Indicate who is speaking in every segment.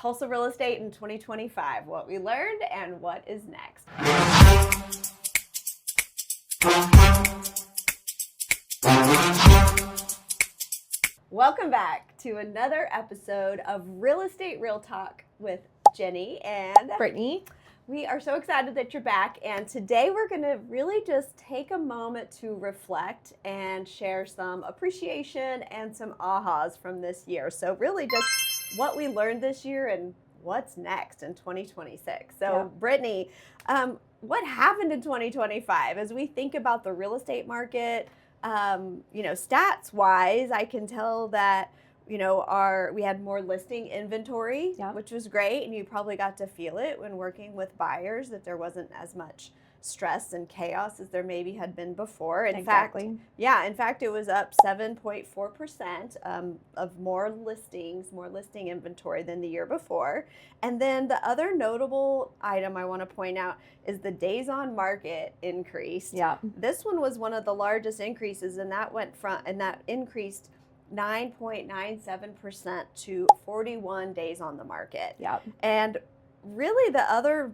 Speaker 1: Tulsa real estate in 2025, what we learned and what is next. Welcome back to another episode of Real Estate Real Talk with Jennie and
Speaker 2: Brittany.
Speaker 1: We are so excited that you're back, and today we're going to really just take a moment to reflect and share some appreciation and some ahas from this year. So really just what we learned this year and what's next in 2026. So Brittany, what happened in 2025 as we think about the real estate market? Stats wise, I can tell that we had more listing inventory, which was great, and you probably got to feel it when working with buyers that there wasn't as much stress and chaos as there maybe had been before. In fact, it was up 7.4% of more listing inventory than the year before. And then the other notable item I want to point out is the days on market increased.
Speaker 2: Yeah.
Speaker 1: This one was one of the largest increases, and that increased 9.97% to 41 days on the market.
Speaker 2: Yeah.
Speaker 1: And really the other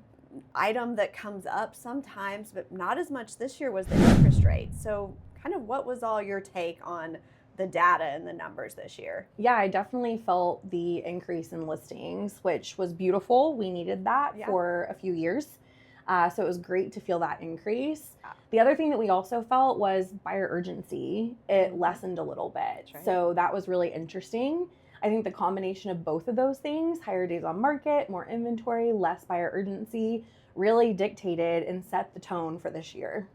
Speaker 1: item that comes up sometimes, but not as much this year, was the interest rate. So kind of what was all your take on the data and the numbers this year?
Speaker 2: Yeah, I definitely felt the increase in listings, which was beautiful. We needed that for a few years. So it was great to feel that increase. The other thing that we also felt was buyer urgency. It lessened a little bit. Right. So that was really interesting. I think the combination of both of those things, higher days on market, more inventory, less buyer urgency, really dictated and set the tone for this year.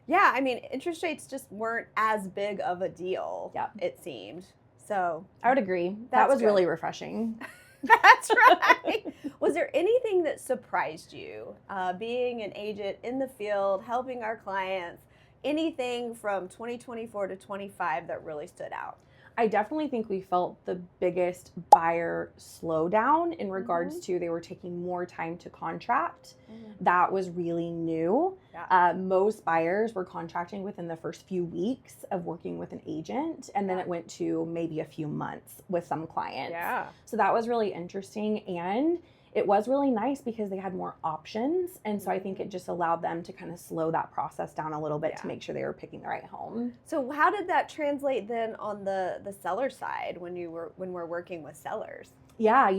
Speaker 1: Yeah, I mean, interest rates just weren't as big of a deal, it seemed. So
Speaker 2: I would agree. That was really refreshing.
Speaker 1: That's right. Was there anything that surprised you, being an agent in the field, helping our clients, anything from 2024 to 25 that really stood out?
Speaker 2: I definitely think we felt the biggest buyer slowdown in regards to they were taking more time to contract. That was really new. Yeah. Most buyers were contracting within the first few weeks of working with an agent, and then it went to maybe a few months with some clients.
Speaker 1: Yeah.
Speaker 2: So that was really interesting, and it was really nice because they had more options. And so I think it just allowed them to kind of slow that process down a little bit to make sure they were picking the right home.
Speaker 1: So how did that translate then on the seller side when we're working with sellers?
Speaker 2: Yeah,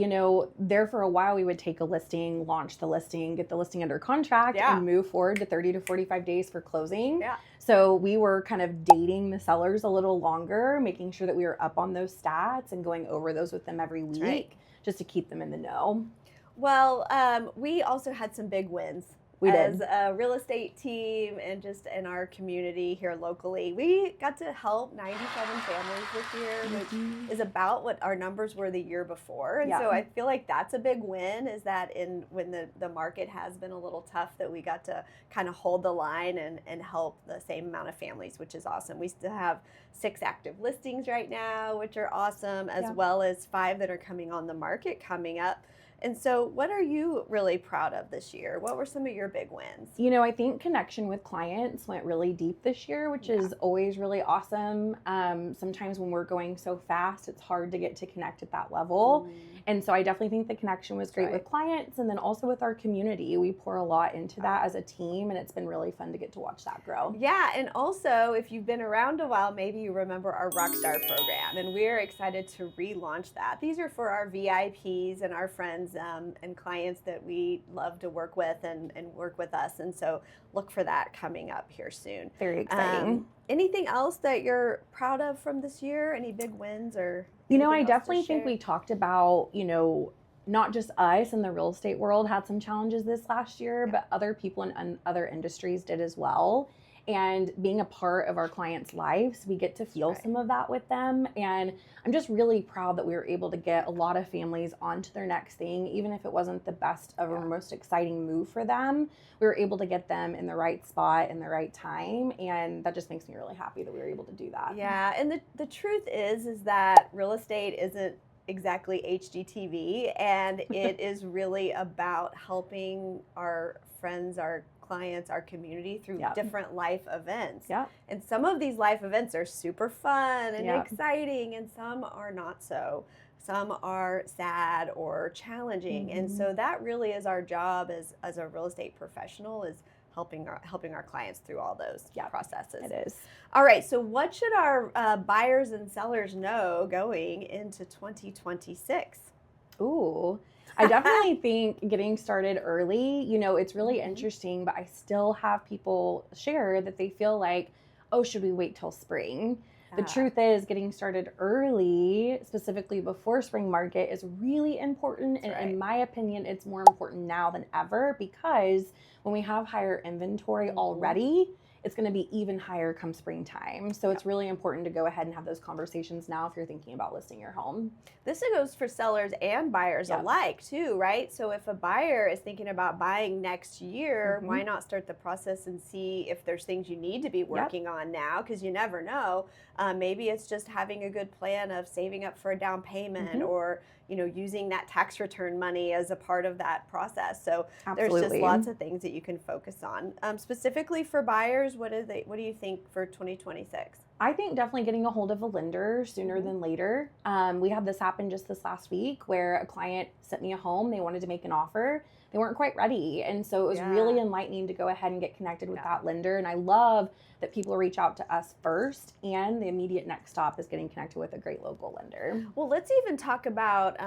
Speaker 2: there for a while we would take a listing, launch the listing, get the listing under contract, and move forward to 30 to 45 days for closing. Yeah. So we were kind of dating the sellers a little longer, making sure that we were up on those stats and going over those with them every week just to keep them in the know.
Speaker 1: Well, we also had some big wins. As a real estate team and just in our community here locally. We got to help 97 families this year, which is about what our numbers were the year before. And so I feel like that's a big win, is that when the market has been a little tough, that we got to kind of hold the line and help the same amount of families, which is awesome. We still have 6 active listings right now, which are awesome, as well as 5 that are coming on the market coming up. And so what are you really proud of this year? What were some of your big wins?
Speaker 2: I think connection with clients went really deep this year, which is always really awesome. Sometimes when we're going so fast, it's hard to get to connect at that level. And so I definitely think the connection was great with clients, and then also with our community. We pour a lot into that as a team, and it's been really fun to get to watch that grow.
Speaker 1: Yeah, and also if you've been around a while, maybe you remember our Rockstar program, and we're excited to relaunch that. These are for our VIPs and our friends and clients that we love to work with and work with us. And so look for that coming up here soon.
Speaker 2: Very exciting.
Speaker 1: Anything else that you're proud of from this year? Any big wins or?
Speaker 2: I definitely think we talked about, not just us in the real estate world had some challenges this last year, but other people in other industries did as well. And being a part of our clients' lives, we get to feel some of that with them. And I'm just really proud that we were able to get a lot of families onto their next thing, even if it wasn't the best or most exciting move for them. We were able to get them in the right spot in the right time. And that just makes me really happy that we were able to do that.
Speaker 1: Yeah, and the truth is that real estate isn't exactly HGTV, and it is really about helping our friends, our clients, our community through different life events. Yeah. And some of these life events are super fun and exciting, and some are not so. some are sad or challenging. And so that really is our job as a real estate professional, is helping our clients through all those processes.
Speaker 2: It is.
Speaker 1: All right, so what should our buyers and sellers know going into 2026?
Speaker 2: Ooh, I definitely think getting started early, it's really interesting, but I still have people share that they feel like, oh, should we wait till spring? The truth is, getting started early, specifically before spring market, is really important. And in my opinion, it's more important now than ever, because when we have higher inventory already, it's going to be even higher come springtime. So it's really important to go ahead and have those conversations now if you're thinking about listing your home.
Speaker 1: This goes for sellers and buyers alike too, right? So if a buyer is thinking about buying next year, why not start the process and see if there's things you need to be working on now? Because you never know. Maybe it's just having a good plan of saving up for a down payment, or using that tax return money as a part of that process. So there's just lots of things that you can focus on. Specifically for buyers, what do you think for 2026?
Speaker 2: I think definitely getting a hold of a lender sooner than later. We had this happen just this last week where a client sent me a home. They wanted to make an offer. They weren't quite ready. And so it was really enlightening to go ahead and get connected with that lender. And I love that people reach out to us first, and the immediate next stop is getting connected with a great local lender.
Speaker 1: Well, let's even talk about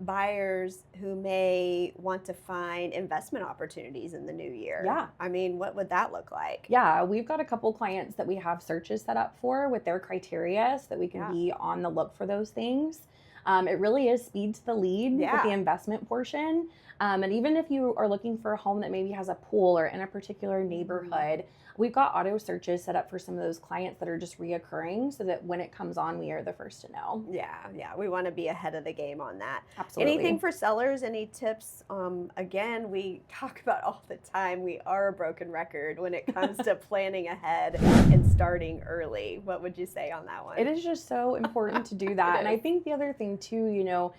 Speaker 1: buyers who may want to find investment opportunities in the new year.
Speaker 2: Yeah.
Speaker 1: I mean, what would that look like?
Speaker 2: Yeah, we've got a couple clients that we have searches set up for with their criteria so that we can be on the look for those things. It really is speed to the lead with the investment portion. And even if you are looking for a home that maybe has a pool or in a particular neighborhood, we've got auto searches set up for some of those clients that are just reoccurring, so that when it comes on, we are the first to know.
Speaker 1: Yeah, we want to be ahead of the game on that.
Speaker 2: Absolutely.
Speaker 1: Anything for sellers? Any tips? Again, we talk about all the time, we are a broken record when it comes to planning ahead and starting early. What would you say on that one?
Speaker 2: It is just so important to do that. And I think the other thing too,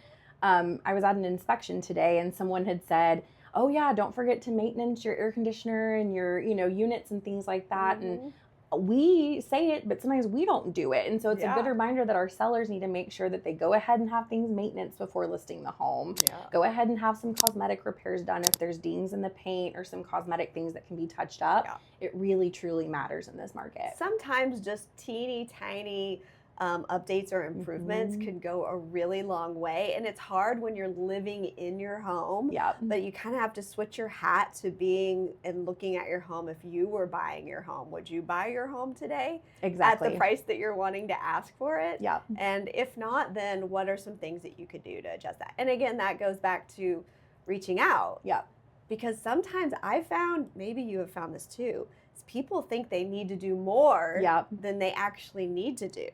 Speaker 2: I was at an inspection today and someone had said, oh yeah, don't forget to maintenance your air conditioner and your, units and things like that. And we say it, but sometimes we don't do it. And so it's a good reminder that our sellers need to make sure that they go ahead and have things maintenance before listing the home. Go ahead and have some cosmetic repairs done if there's dings in the paint or some cosmetic things that can be touched up. It really, truly matters in this market.
Speaker 1: Sometimes just teeny tiny updates or improvements could go a really long way. And it's hard when you're living in your home, but you kind of have to switch your hat to being and looking at your home. If you were buying your home, would you buy your home today
Speaker 2: exactly
Speaker 1: at the price that you're wanting to ask for it?
Speaker 2: Yeah.
Speaker 1: And if not, then what are some things that you could do to adjust that? And again, that goes back to reaching out.
Speaker 2: Yeah.
Speaker 1: Because sometimes I found, maybe you have found this too, people think they need to do more than they actually need to do.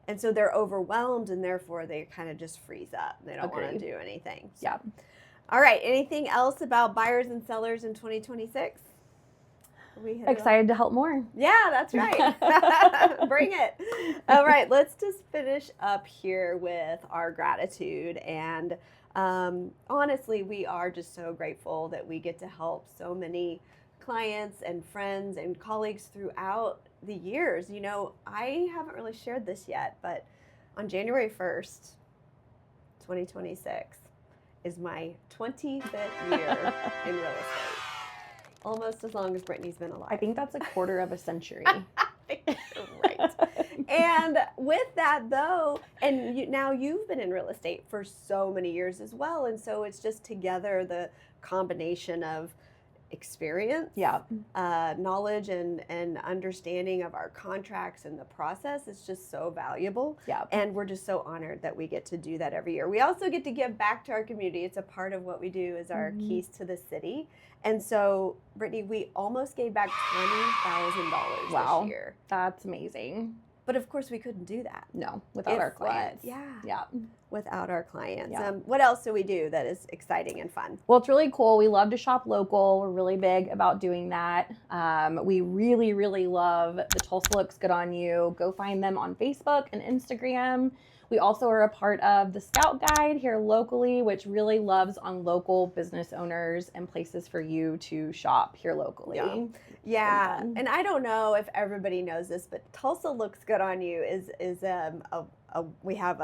Speaker 1: And so they're overwhelmed, and therefore they kind of just freeze up. They don't want to do anything. So. All right. Anything else about buyers and sellers in 2026?
Speaker 2: Excited to help more.
Speaker 1: Yeah, that's right. Bring it. All right. Let's just finish up here with our gratitude. And honestly, we are just so grateful that we get to help so many clients and friends and colleagues throughout the years. I haven't really shared this yet, but on January 1st, 2026 is my 25th year in real estate. Almost as long as Brittany's been alive.
Speaker 2: I think that's a quarter of a century.
Speaker 1: Right. And with that though, and now you've been in real estate for so many years as well. And so it's just together the combination of experience, knowledge and understanding of our contracts and the process is just so valuable. And we're just so honored that we get to do that every year. We also get to give back to our community. It's a part of what we do is our keys to the city. And so, Brittany, we almost gave back $20,000 this year.
Speaker 2: That's amazing.
Speaker 1: But of course, we couldn't do that.
Speaker 2: No, without our clients.
Speaker 1: Without our clients.
Speaker 2: Yeah.
Speaker 1: What else do we do that is exciting and fun?
Speaker 2: Well, it's really cool. We love to shop local. We're really big about doing that. We really, really love the Tulsa Looks Good on You. Go find them on Facebook and Instagram. We also are a part of the Scout Guide here locally, which really loves on local business owners and places for you to shop here locally.
Speaker 1: Yeah. And I don't know if everybody knows this, but Tulsa Looks Good on You is we have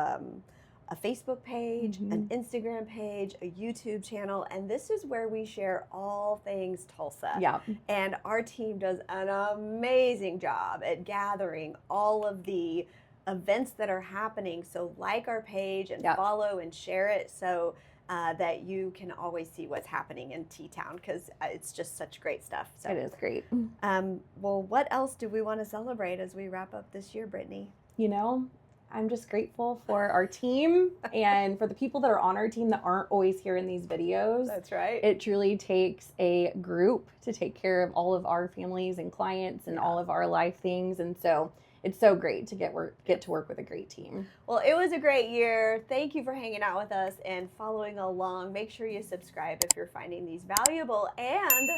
Speaker 1: a Facebook page, an Instagram page, a YouTube channel, and this is where we share all things Tulsa.
Speaker 2: Yeah.
Speaker 1: And our team does an amazing job at gathering all of the events that are happening. So like our page and follow and share it so that you can always see what's happening in T-Town, because it's just such great stuff. So,
Speaker 2: it is great.
Speaker 1: Well, what else do we want to celebrate as we wrap up this year, Brittany?
Speaker 2: You know, I'm just grateful for our team and for the people that are on our team that aren't always here in these videos.
Speaker 1: That's right.
Speaker 2: It truly takes a group to take care of all of our families and clients and all of our life things. And so it's so great to get to work with a great team.
Speaker 1: Well, it was a great year. Thank you for hanging out with us and following along. Make sure you subscribe if you're finding these valuable, and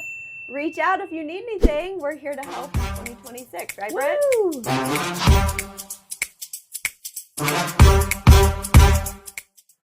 Speaker 1: reach out if you need anything. We're here to help in 2026, right, Britt?
Speaker 2: Woo!